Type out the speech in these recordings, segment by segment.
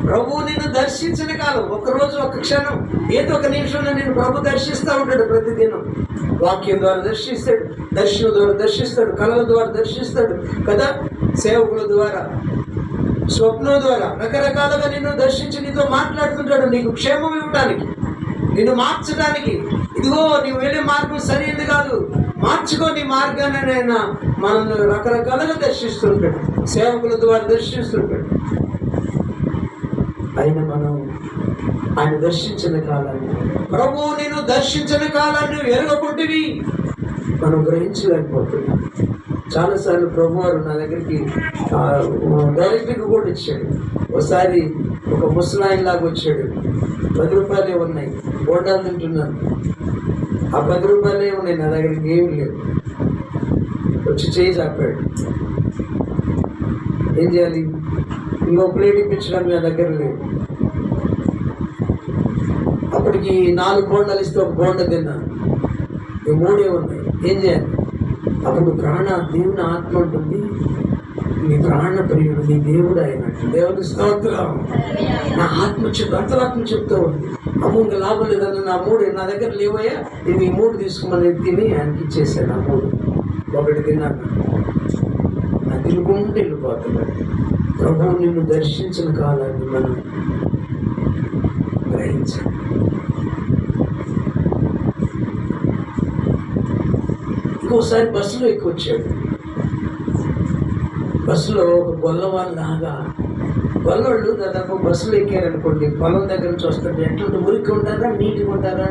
ప్రభు నిన్ను దర్శించిన కాలం, ఒకరోజు ఒక క్షణం, ఏదో ఒక నిమిషంలో నేను ప్రభు దర్శిస్తూ ఉంటాడు. ప్రతిదినం వాక్యం ద్వారా దర్శిస్తాడు, దర్శనం ద్వారా దర్శిస్తాడు, కళల ద్వారా దర్శిస్తాడు కదా, సేవకుల ద్వారా, స్వప్నం ద్వారా రకరకాలుగా నిన్ను దర్శించి నీతో మాట్లాడుతుంటాడు. నీకు క్షేమం ఇవ్వడానికి, నిన్ను మార్చడానికి. ఇదిగో నీవు వెళ్ళే మార్గం సరైనది కాదు, మార్చుకో నీ మార్గాన్ని ఆయన మనల్ని రకరకాలుగా దర్శిస్తుంటాడు, సేవకుల ద్వారా దర్శిస్తుంటాడు. ఆయన దర్శించిన కాలాన్ని, ప్రభు నేను దర్శించిన కాలాన్ని ఎరగకుంటివి మనం గ్రహించలేకపోతున్నాం. చాలాసార్లు ప్రభు వారు నా దగ్గరికి డైరెక్ట్గా కూడా ఇచ్చాడు. ఒకసారి ఒక ముసలాయన లాగా వచ్చాడు. 10 రూపాయలే ఉన్నాయి, బోండాలు తింటున్నాను. ఆ 10 రూపాయలే ఉన్నాయి, నా దగ్గరికి ఏం లేవు. వచ్చి చేయి చాపాడు. ఏం చేయాలి? ఇంకో ప్లేట్ ఇప్పించడానికి నా దగ్గర లేవు. అప్పటికి 4 బోండాలు ఇస్తే ఒక బోండ తిన్నాను, ఈ 3 ఉన్నాయి. ఏం చేయాలి? అప్పుడు దేవుని ఆత్మ ఉంటుంది, నీ ప్రాణ ప్రియుడు నీ దేవుడు అయినట్టు. దేవుని స్తోత్రం. నా ఆత్మ అంతరాత్మ చెప్తూ ఉంది, అమ్మ ఇంకా లాభం లేదన్న నా 3 నా దగ్గర లేవయ్యా, నేను ఈ 3 తీసుకోమని తిని ఆయనకి ఇచ్చేసాను. ఆ 3 ఒకటి తిన్నాను, నా తినుకుంటూ వెళ్ళిపోతున్నాడు. ప్రభువు నిన్ను దర్శించిన కాలాన్ని మనం గ్రహించాలి. ఇంకోసారి బస్సులో ఎక్కువ వచ్చాడు. బస్సులో ఒక గొల్లవాళ్ళలాగా, గొల్లవాళ్ళు దాదాపు బస్సులో ఎక్కారనుకోండి, పొలం దగ్గర నుంచి వస్తుంటే ఎట్లా మురికి ఉంటారా, నీట్గా ఉంటారా?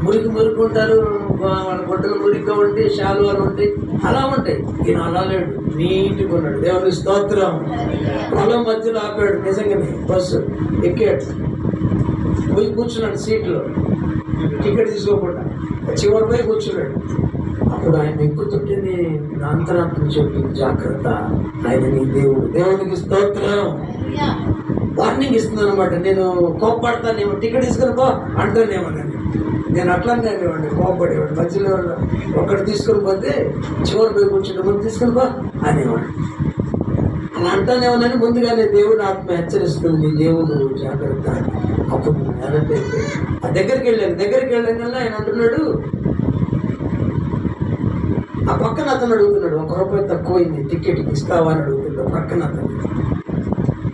మురికి ఉంటారు, వాళ్ళ గుడ్డలు మురికిగా ఉంటే, శాలువాలు ఉంటాయి, అలా ఉంటాయి. ఈయన అలా లేడు, నీట్గా ఉన్నాడు. దేవుని స్తోత్రం. పొలం మధ్యలో ఆపాడు, నిజంగానే బస్సు ఎక్కాడు, పోయి కూర్చున్నాడు సీట్లో, టికెట్ తీసుకోకుండా చివరి పోయి కూర్చున్నాడు. అప్పుడు ఆయన ఎక్కుతుంటేనే నా అంతరాత్మ చెప్తుంది, జాగ్రత్త, ఆయన నీ దేవుడు. దేవునికి స్తోత్రం. వార్నింగ్ ఇస్తుంది అనమాట. నేను కోప్పడతానేమో, టికెట్ తీసుకొని పో అంటానేమోనని. నేను అట్లానే అనేవాడిని, కోప్పడేవాడు. మధ్యలో ఒక్కటి తీసుకొని పోతే చివరి పోయి కూర్చుంటే ముందు తీసుకొని పో అనేవాడు. అలా అంటానేమోనని ముందుగానే దేవుడు ఆత్మ హెచ్చరిస్తుంది, దేవుడు జాగ్రత్త. అప్పుడు నేనంటే ఆ దగ్గరికి వెళ్ళాను ఆయన అంటున్నాడు, ఆ పక్కన అతను అడుగుతున్నాడు, 1 రూపాయి తక్కువైంది, టికెట్కి ఇస్తావా అని అడుగుతున్నాడు. పక్కన అతను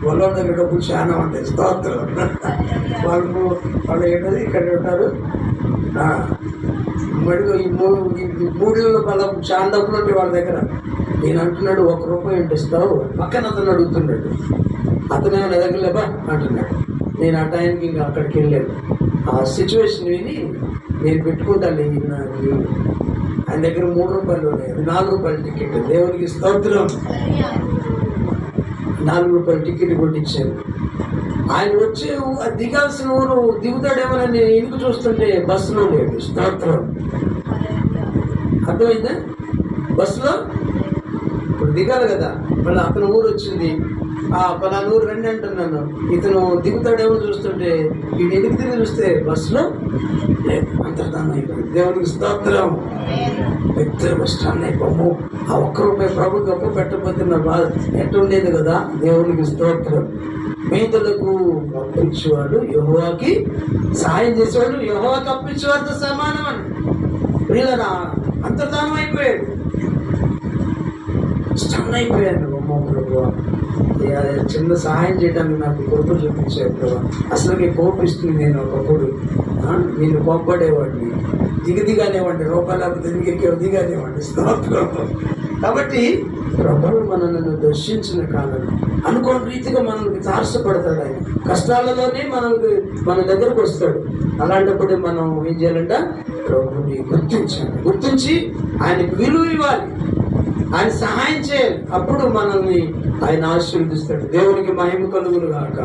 పొలం దగ్గర డబ్బులు చాలా ఉంటాయి. స్తోత్రం. వాళ్ళు ఏంటది ఇక్కడ ఉంటారు, మడిగా ఈ 3 పొలం చాలా డబ్బులు ఉంటాయి వాళ్ళ దగ్గర. నేను అంటున్నాడు, 1 రూపాయి ఏంటి ఇస్తావు? పక్కన అతను అడుగుతున్నాడు. అతనేమో నా దగ్గర లేబా అంటున్నాడు. నేను ఆ టైంకి ఇంకా అక్కడికి వెళ్ళాను. ఆ సిచ్యువేషన్ విని నేను పెట్టుకుంటాను, ఆయన దగ్గర 3 రూపాయలు ఉన్నాయి, 4 రూపాయల టికెట్. దేవునికి స్తోత్రం. 4 రూపాయల టికెట్ కొట్టించారు. ఆయన వచ్చి దిగాల్సిన ఊరు దిగుతాడేమోనని నేను ఇంటికి చూస్తుంటే బస్సులో లేడు. స్తోత్రం. అర్థమైందా? బస్సులో ఇప్పుడు దిగాలి కదా, మళ్ళీ అతను ఊరు వచ్చింది, పలానా ఊరు రండి అంటున్నాను. ఇతను దిగుతాడేమో చూస్తుంటే వీడు ఎనికి తిరిగి చూస్తే బస్సులో లేదు, అంతర్ధానం అయిపోయింది. దేవునికి స్తోత్రం. పెద్ద కష్టాన్ని అయిపోము. ఆ 1 రూపాయి ప్రభు గొప్ప పెట్టకపోతే నా బాధ ఎట్లా ఉండేది కదా. దేవునికి స్తోత్రం. మేతలకు అప్పించేవాడు యెహోవాకి సహాయం చేసేవాడు, యెహోవాకి అప్పించేవాడితో సమానం అని. ప్రియులారా, అంతర్ధానం అయిపోయాడు, స్టన్ అయిపోయాను. అమ్మో ప్రభు, చిన్న సహాయం చేయడానికి నాకు కృప చూపించాడు ప్రభు. అసలుకి కోపిస్తుంది. నేను ఒకప్పుడు నేను కోప్పడేవాడిని, దిగదిగానేవాడిని, రూపాయలకు దిగానేవాడిని. స్తోత్రం. కాబట్టి ప్రభువు మనల్ని దర్శించిన కాలం అనుకోని రీతిగా మనల్ని తారసపడతాడు. ఆయన కష్టాలలోనే మన దగ్గరకు వస్తాడు. అలాంటప్పుడే మనం ఏం చేయాలంట? ప్రభుని గుర్తించి ఆయనకు విలువ ఇవ్వాలి, ఆయన సహాయం చేయాలి. అప్పుడు మనల్ని ఆయన ఆశీర్వదిస్తాడు. దేవునికి మహిమ కలుగును గాక.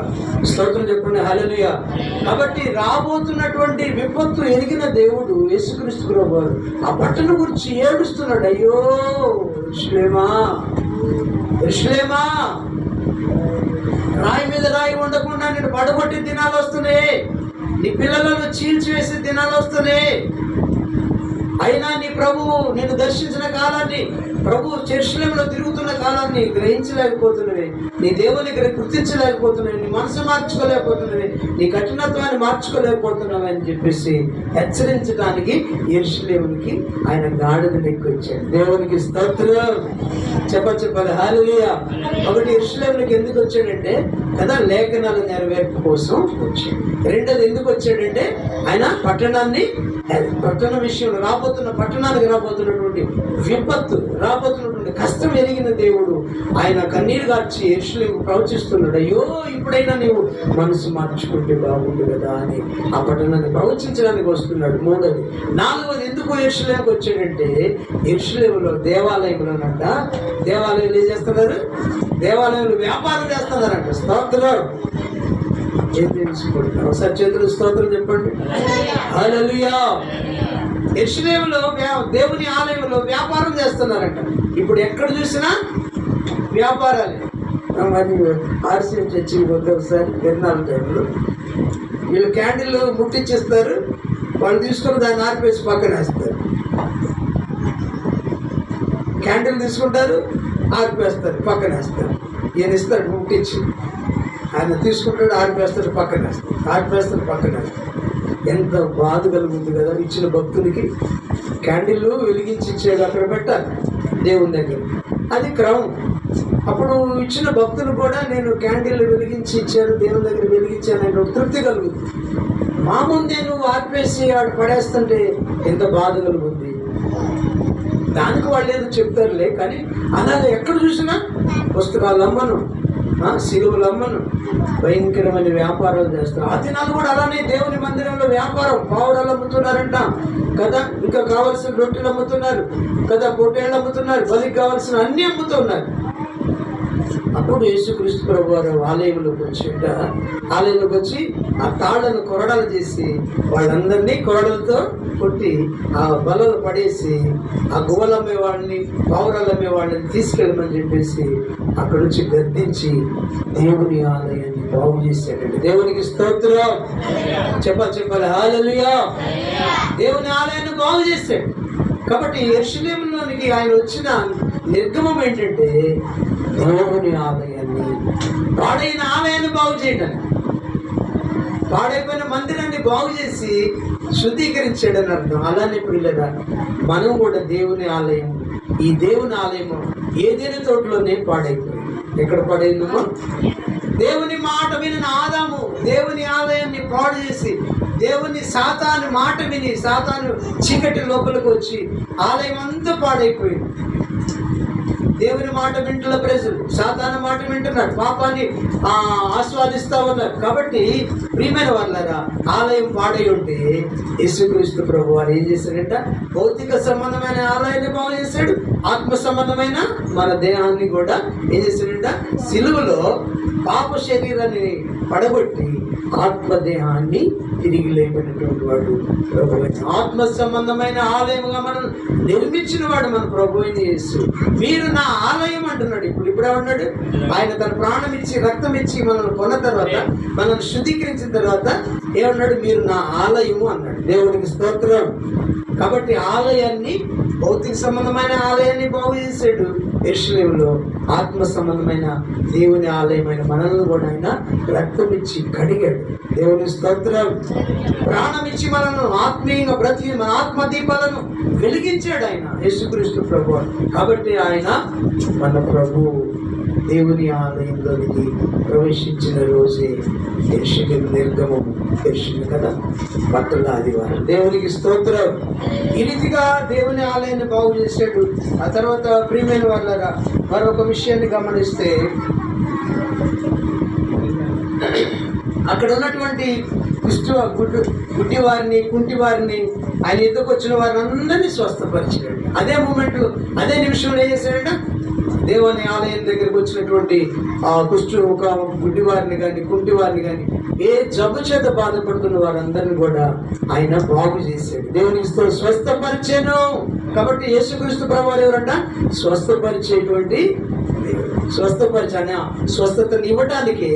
స్తోత్రం చెప్పండి. హల్లెలూయా. కాబట్టి రాబోతున్నటువంటి విపత్తు ఎరిగిన దేవుడు యేసుక్రీస్తు ప్రభువారు ఆ పట్టణం గురించి ఏడుస్తున్నాడు. అయ్యో యెరూషలేమా, యెరూషలేమా, రాయి మీద రాయి ఉండకుండా నేను పడగొట్టి దినాలు వస్తున్నాయి, నీ పిల్లలను చీల్చివేసే దినాలు వస్తున్నాయి. అయినా నీ ప్రభువు నేను దర్శించిన కాలాన్ని ప్రభు యెరూషలేములో తిరుగుతున్న కాలాన్ని గ్రహించలేకపోతున్నవి, నీ దేవుని గుర్తించలేకపోతున్నవి, నీ మనసు మార్చుకోలేకపోతున్నవి, నీ కఠినత్వాన్ని మార్చుకోలేకపోతున్నావు అని చెప్పేసి హెచ్చరించడానికి యెరూషలేముకి ఆయన గాడిదను ఎక్కి వచ్చాడు. దేవునికి స్తోత్రం చెప్పాలి. హల్లెలూయా. ఒకటి యెరూషలేముకి ఎందుకు వచ్చాడంటే కదా, లేఖనాల నెరవేర్పు కోసం వచ్చాడు. రెండోది ఎందుకు వచ్చాడంటే ఆయన పట్టణ విషయంలో పట్టణానికి రాబోతున్నటువంటి విపత్తు, రాబోతున్నటువంటి కష్టం ఎరిగిన దేవుడు ఆయన కన్నీరు గార్చి యెరూషలేము ప్రవచిస్తున్నాడు. అయ్యో ఇప్పుడైనా నీవు మనసు మార్చుకుంటే బాగుండు కదా అని ఆ పట్టణాన్ని ప్రవచించడానికి వస్తున్నాడు. మూడోది. నాలుగోది ఎందుకు యెరూషలేముకి వచ్చాడంటే యెరూషలేములో దేవాలయంలోనంట, దేవాలయాలు ఏం చేస్తున్నారు, దేవాలయంలో వ్యాపారం చేస్తున్నారంట. స్తోత్రం. ఏం తెలుసుకుంటున్నారు ఒకసారి చేతులు స్తోత్రం చెప్పండి. హల్లెలూయా. యెరూషలేములో దేవుని ఆలయంలో వ్యాపారం చేస్తున్నారంట. ఇప్పుడు ఎక్కడ చూసినా వ్యాపారాలే. మరి ఆర్సీఎం చర్చికి పోతే ఒకసారి పెరునాళ్ళ టైంలో వీళ్ళు క్యాండిల్ ముట్టించేస్తారు, వాళ్ళు తీసుకొని దాన్ని ఆర్పేసి పక్కన వేస్తారు. క్యాండిల్ తీసుకుంటారు, ఆర్పేస్తారు, పక్కన వేస్తారు. ఈయన ఇస్తాడు ముట్టించి, ఆయన తీసుకుంటాడు, ఆర్పేస్తాడు, పక్కన వేస్తాడు, ఆర్పేస్తాడు, పక్కన వేస్తాడు. ఎంత బాధ కలుగుతుంది కదా ఇచ్చిన భక్తులకి. క్యాండిల్ వెలిగించి ఇచ్చేది అక్కడ పెట్టాలి దేవుని దగ్గర, అది క్రమం. అప్పుడు ఇచ్చిన భక్తులు కూడా నేను క్యాండిల్ వెలిగించి ఇచ్చాను, దేవుని దగ్గర వెలిగించాను అనే తృప్తి కలుగుతుంది. మా ముందే నువ్వు ఆర్పేసి ఆడు పడేస్తుంటే ఎంత బాధ కలుగుతుంది. దానికి వాళ్ళు ఏదో చెప్తారులే, కానీ అలాగే ఎక్కడ చూసినా పుస్తకాలు అమ్మను, సిలువలు అమ్మను, భయంకరమైన వ్యాపారాలు చేస్తారు. ఆ దినాలు కూడా అలానే దేవుని మందిరంలో వ్యాపారం, పావురాలు అమ్ముతున్నారంట కదా, ఇంకా కావాల్సిన రొట్టెలు అమ్ముతున్నారు కదా, పొట్టేళ్ళు అమ్ముతున్నారు, బలికి కావాల్సిన అన్ని అమ్ముతున్నారు. అప్పుడు యేసుక్రీస్తు ప్రభు వారు ఆలయంలోకి వచ్చి ఆ తాళ్లను కొరడాలు చేసి వాళ్ళందరినీ కొరడలతో కొట్టి ఆ బలలు పడేసి ఆ గువ్వలు అమ్మేవాడిని, పావురాలు అమ్మేవాడిని తీసుకెళ్ళమని చెప్పేసి అక్కడ నుంచి గద్దించి దేవుని ఆలయాన్ని బాగు చేశాడండి. దేవునికి స్తోత్రం చెప్పాలి. హల్లెలూయా. దేవుని ఆలయాన్ని బాగు చేశాడు. కాబట్టి యెరూషలేములోనికి ఆయన వచ్చిన నిర్గమం ఏంటంటే దేవుని ఆలయాన్ని, పాడైన ఆలయాన్ని బాగు చేయడం, పాడైపోయిన మందిరాన్ని బాగు చేసి శుద్ధీకరించాడని అర్థం. అలానే పిల్లగా మనం కూడా దేవుని ఆలయం, ఈ దేవుని ఆలయము ఏదైనా తోటలోనే పాడైపోయింది. ఎక్కడ పాడైందమ్మా? దేవుని మాట విని ఆదాము దేవుని ఆలయాన్ని పాడు చేసి, దేవుని సాతాను మాట విని సాతాను చీకటి లోపలికి వచ్చి ఆలయం అంతా పాడైపోయింది. దేవుని మాట వింటున్న ప్రజలు సాతాను మాట వింటున్నారు, పాపాన్ని ఆస్వాదిస్తా ఉన్నారు. కాబట్టి ప్రియమైన వాళ్ళరా, ఆలయం పాడై ఉంటే యేసుక్రీస్తు ప్రభు వారు ఏం చేశాడంట? భౌతిక సంబంధమైన ఆలయాన్ని బాగు చేశాడు, ఆత్మ సంబంధమైన మన దేహాన్ని కూడా ఏం చేశాడంట? సిలువలో పాప శరీరాన్ని పడగొట్టి ఆత్మదేహాన్ని తిరిగి లేపినటువంటి వాడు ప్రభు. ఆత్మ సంబంధమైన ఆలయముగా మనం నిర్మించిన వాడు మన ప్రభు అయిన యేసు. మీరు నా ఆలయం అంటున్నాడు. ఇప్పుడు ఏమన్నాడు? ఆయన తన ప్రాణం ఇచ్చి రక్తం ఇచ్చి మనల్ని కొన్న తర్వాత, మనల్ని శుద్ధీకరించిన తర్వాత ఏమన్నాడు? మీరు నా ఆలయము అన్నాడు. దేవునికి స్తోత్రం. కాబట్టి ఆలయాన్ని, భౌతిక సంబంధమైన ఆలయాన్ని బాగు చేశాడు. యెరూషలేములో ఆత్మ సంబంధమైన దేవుని ఆలయమైన మనల్ని కూడా ఆయన రక్తం ఇచ్చి కడిగాడు. దేవుని స్తోత్రం. ప్రాణం ఇచ్చి మనల్ని ఆత్మీయంగా బ్రతికి మన ఆత్మ దీపాలను వెలిగించాడు ఆయన, యేసుక్రీస్తు ప్రభు. కాబట్టి ఆయన మన ప్రభు దేవుని ఆలయంలోనికి ప్రవేశించిన రోజే యెరూషలేము నిర్గమం తెలిసింది కదా, బట్టల ఆదివారం. దేవునికి స్తోత్రం. ఈ రీతిగా దేవుని ఆలయాన్ని బాగు చేశాడు. ఆ తర్వాత ప్రియమైన వాళ్ళరా, మరొక విషయాన్ని గమనిస్తే అక్కడ ఉన్నటువంటి గుడ్డి వారిని, కుంటి వారిని, ఆయన ఎదుకు వచ్చిన వారిని అందరినీ స్వస్థపరిచాడు. అదే మూమెంట్, అదే నిమిషంలో ఏం చేశాడంట? దేవుని ఆలయం దగ్గరికి వచ్చినటువంటి ఒక గుడ్డి వారిని కానీ, కుంటి వారిని కానీ, ఏ జబ్బు చేత బాధపడుతున్న వారందరినీ కూడా ఆయన బాగు చేశాడు. దేవునికి స్వస్థపరిచాను. కాబట్టి యేసుక్రీస్తు ప్రభువారు ఎవరంట? స్వస్థపరిచేటువంటి స్వస్థపరచాలని, స్వస్థతను ఇవ్వటానికి,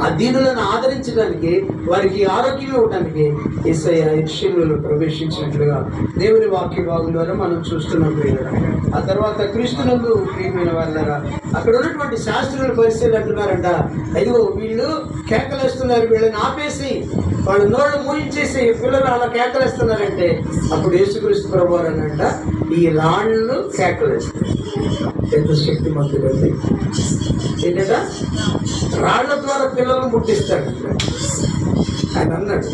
ఆ దీనులను ఆదరించడానికి, వారికి ఆరోగ్యం ఇవ్వటానికి యేసయ్య యెరూషలేములో ప్రవేశించినట్లుగా దేవుని వాక్య భాగం ద్వారా మనం చూస్తున్నాం ప్రియులారా. ఆ తర్వాత క్రీస్తునందు ప్రియమైన వాళ్ళారా, అక్కడ ఉన్నటువంటి శాస్త్రుల పరిస్థితులు అంటున్నారంట, అదిగో వీళ్ళు కేకలేస్తున్నారు, వీళ్ళని ఆపేసి వాళ్ళు నోళ్ళు మూయించేసి పిల్లలు అలా కేకలేస్తున్నారంటే అప్పుడు యేసుక్రీస్తు ప్రభువారు అనంట, ఈ రాళ్ళు కేకలేస్తాయి. ఎంత శక్తిమంతుడండి! ఏంటంట, రాళ్ల ద్వారా పిల్లలను పుట్టిస్తాడు ఆయన అన్నాడు.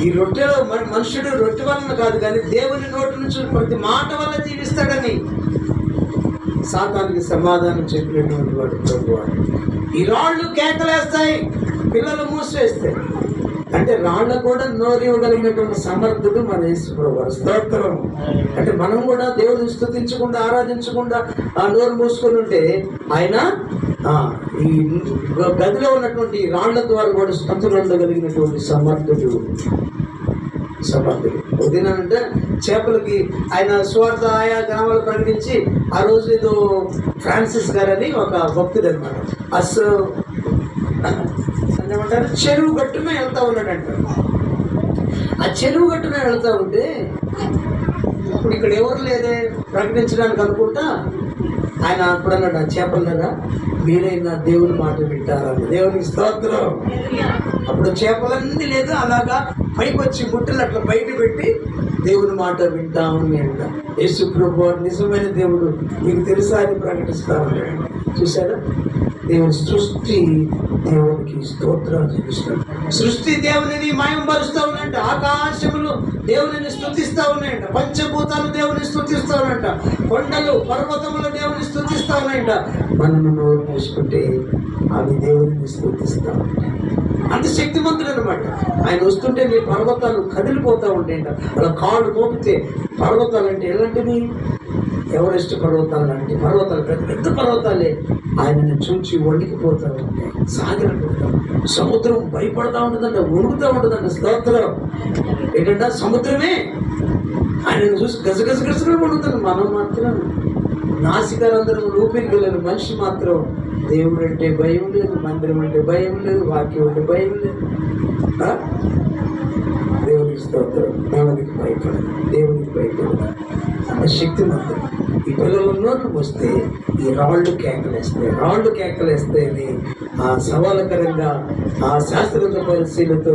ఈ రొట్టెలో మనుషుడు రొట్టె వలన కాదు కానీ దేవుని నోటి నుంచి ప్రతి మాట వల్ల జీవిస్తాడని సాతానికి సమాధానం చెప్పినటువంటి వాడు ప్రభువారు. ఈ రాళ్ళు కేకలేస్తాయి, పిల్లలు మూసివేస్తాయి అంటే రాళ్ళకు కూడా నోరు ఇవ్వగలిగినటువంటి సమర్థుడు మన యేసు ప్రభువారు. స్తోత్రం. అంటే మనం కూడా దేవుని స్తుతించకుండా, ఆరాధించకుండా ఆ నోరు మూసుకొని ఉంటే ఆయన ఈ గదిలో ఉన్నటువంటి రాళ్ల ద్వారా కూడా స్తుతులు ఉండగలిగినటువంటి సమర్థుడు. ఉదయనంటే చేపలకి ఆయన స్వార్థ ఆయా గ్రామాలు ప్రకటించి ఆ రోజు ఏదో ఫ్రాన్సిస్ గారు అని ఒక భక్తుడు అనమాట, ఏమంటారు, చెరువు గట్టున వెళ్తా ఉన్నాడంట. ఆ చెరువు గట్టున వెళ్తా ఉంటే ఇప్పుడు ఇక్కడ ఎవరు లేదే ప్రకటించడానికి అనుకుంటా ఆయన అప్పుడు అన్నాడు, ఆ చేపలరా మీరైనా దేవుని మాట వింటారా? దేవునికి స్తోత్రం. అప్పుడు చేపలన్నీ లేదు, అలాగా పైకి వచ్చి ముట్టలు అట్లా బయట పెట్టి దేవుని మాట వింటామని అంట. యేసు ప్రభువు నిజమైన దేవుడు మీకు తెలుసా అని ప్రకటిస్తా ఉన్నాడు. చూసారా, దేవుని సృష్టి దేవునికి స్తోత్రాలు చూపిస్తాడు. సృష్టి దేవునిని మయంపరుస్తూ ఉన్నాయంట, ఆకాశములు దేవుని స్తుతిస్తూ ఉన్నాయంట, పంచభూతాలు దేవుని స్తుతిస్తూ ఉన్నాయంట, కొండలు పర్వతములు దేవుని స్తుతిస్తూ ఉన్నాయంట. మనము నోరు మూసుకుంటే అవి దేవుని స్తుతిస్తూ ఉంటాయి. అంత శక్తిమంతుడు అనమాట. ఆయన వస్తుంటే నీ పర్వతాలు కదిలిపోతూ ఉంటాయంట. అలా కాళ్ళు మోపితే పర్వతాలు అంటే ఎలాంటివి? ఎవరెస్ట్ పర్వతాలు లాంటి పర్వతాలు, పెద్ద పెద్ద పర్వతాలే ఆయనను చూచి వణికిపోతూ ఉంటాయి, సాగిపోతూ. సముద్రం భయపడతా ఉంటుందంట, వణుకుతూ ఉంటుందంట. స్తోత్రం. ఏంటంటే సముద్రమే ఆయనను చూసి గజగజగజగా వణుకుతుంది. మనం మాత్రం నాసికారందరం రూపించలేని మనిషి మాత్రం దేవుడు అంటే భయం లేదు, మందిరం అంటే భయం లేదు, వాక్యం అంటే భయం లేదు. దేవునికి స్తోత్రం. దేవునికి భయపడదు, దేవునికి భయపడదు. అంత శక్తి మాత్రం ఈ పిల్లలలోకి వస్తే ఈ రాళ్ళు కేకలేస్తాయి, రాళ్ళు కేకలేస్తాయని ఆ సవాలకరంగా ఆ శాస్త్రజ్ఞ పరిశీలతో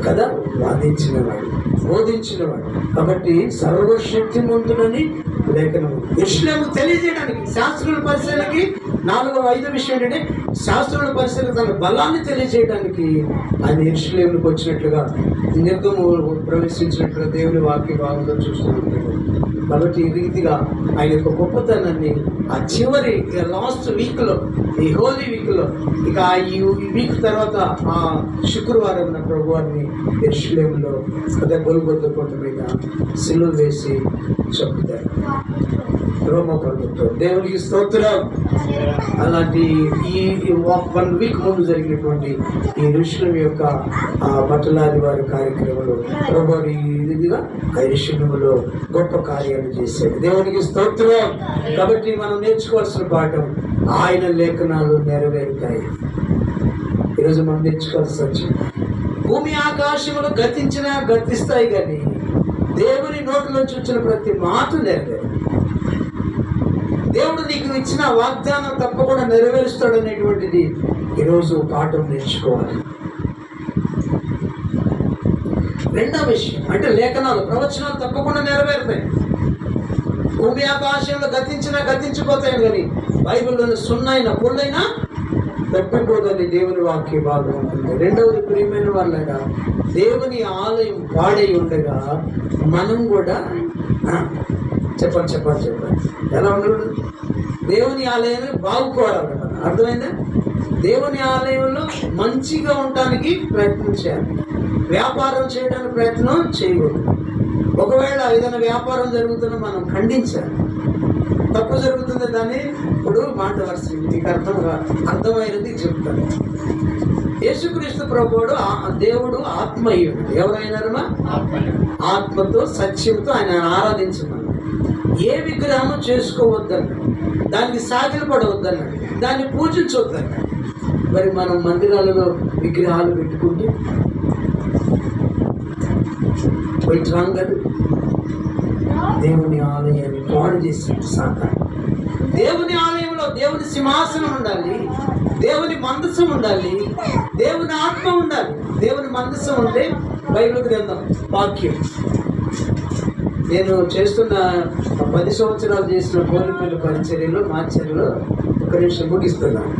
కదా వాదించినవాడు, బోధించినవాడు. కాబట్టి సర్వశక్తిమంతుడని లేఖనం యెరూషలేము తెలియజేయడానికి, శాస్త్రుల పరిశీలనకి 4వ విషయం ఏంటంటే శాస్త్రుల పరిశీలన తన బలాన్ని తెలియజేయడానికి ఆయన యెరూషలేముకు వచ్చినట్లుగా, నిర్గము ప్రవేశించినట్లుగా దేవుని వాక్య భాగంలో చూస్తున్నాడు. కాబట్టి ఈ రీతిగా ఆయన యొక్క గొప్పతనాన్ని ఆ చివరి లాస్ట్ వీక్లో, ఈ హోలీ వీక్లో, ఇక ఈ వీక్ తర్వాత ఆ శుక్రవారం నా ప్రభువారిని యెరూషలేములో అదే గొల్గొతా కొండ మీద సిలువ వేసి చంపుతారు రోమ ప్రభుత్వం. దేవునికి స్తోత్రం. అలాంటి ఈ 1 వీక్ ముందు జరిగినటువంటి ఈ యెరూషలేము యొక్క బట్టలాది వారి కార్యక్రమంలో ప్రభువారు ఇదిగా యెరూషలేములో గొప్ప కార్యాలు చేశాడు. దేవునికి స్తోత్రం. కాబట్టి మనం నేర్చుకోవాల్సిన పాఠం, ఆయన లేఖనాలు నెరవేరుతాయి. ఈరోజు మనం నేర్చుకోవాల్సిన సత్యం, భూమి ఆకాశములు గతిస్తాయి కానీ దేవుని నోటిలోంచి వచ్చిన ప్రతి మాట నెరవేరు. దేవుడు నీకు ఇచ్చిన వాగ్దానం తప్పకుండా నెరవేరుస్తాడు అనేటువంటిది ఈరోజు పాఠం నేర్చుకోవాలి. రెండవ విషయం అంటే లేఖనాలు, ప్రవచనాలు తప్పకుండా నెరవేరుతాయి. భూమి ఆకాశంలో గతించిపోతాయి కానీ బైబిల్లోని సున్నైనా పొల్లైనా తప్పిపోదని దేవుని వాక్య భాగం ఉంటుంది. రెండవది ప్రియమైన వాళ్ళగా, దేవుని ఆలయం పాడై ఉండగా మనం కూడా చెప్పండి ఎలా ఉండకూడదు? దేవుని ఆలయాన్ని బాగుకోవాలి. అర్థమైందా? దేవుని ఆలయంలో మంచిగా ఉండటానికి ప్రయత్నం చేయాలి, వ్యాపారం చేయడానికి ప్రయత్నం చేయకూడదు. ఒకవేళ ఏదైనా వ్యాపారం జరుగుతున్నా మనం ఖండించాలి. తప్పు జరుగుతుంది దాన్ని ఇప్పుడు మాట వరుస మీకు అర్థమైనది చెప్తాను. యేసుక్రీస్తు ప్రభువుడు దేవుడు ఆత్మయ్యుడు. ఎవరైనారమ్మా? ఆత్మతో సత్యంతో ఆయన ఆరాధించమన్నాడు. ఏ విగ్రహము చేసుకోవద్దన్నాడు. దానికి సాగిలపడవద్దన్నాడు, దాన్ని పూజించవద్దన్నాడు. మరి మనం మందిరాలలో విగ్రహాలు పెట్టుకుంటే వైట్రాంగడు దేవుని ఆలయాన్ని పాడు చేసినట్టు సాతాను. దేవుని ఆలయంలో దేవుని సింహాసనం ఉండాలి, దేవుని మందసం ఉండాలి, దేవుని ఆత్మ ఉండాలి. దేవుని మందసం ఉంటే బైబిల్ గ్రంథం వాక్యం. నేను చేస్తున్న 10 సంవత్సరాలు చేసిన కోరికల పరిచర్యలో, మాచర్యలో ఒక నిమిషం ముగిస్తున్నాను.